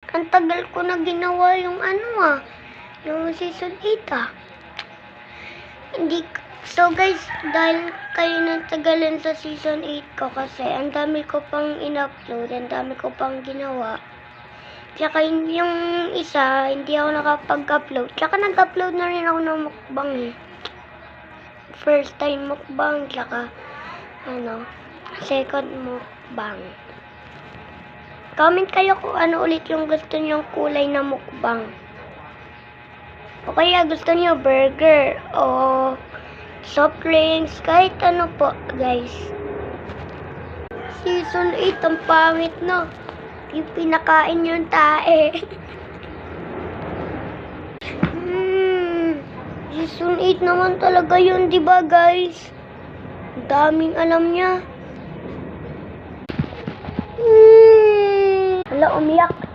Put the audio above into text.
Ang tagal ko na ginawa yung yung season 8 Hindi, so guys, dahil kayo natagalan sa season 8 ko kasi ang dami ko pang in-upload, ang dami ko pang ginawa. Tsaka yung isa, hindi ako nakapag-upload. Tsaka nag-upload na rin ako ng mukbang First time mukbang, tsaka second mukbang. Comment kayo kung ano ulit yung gusto nyong kulay na mukbang. O kaya gusto niyo burger o soft drinks, kahit ano po, guys. Season 8, ang pangit na. Yung pinakain yung tae. Season 8 naman talaga yun, di ba, guys? Ang daming alam niya. Wala, umiyak.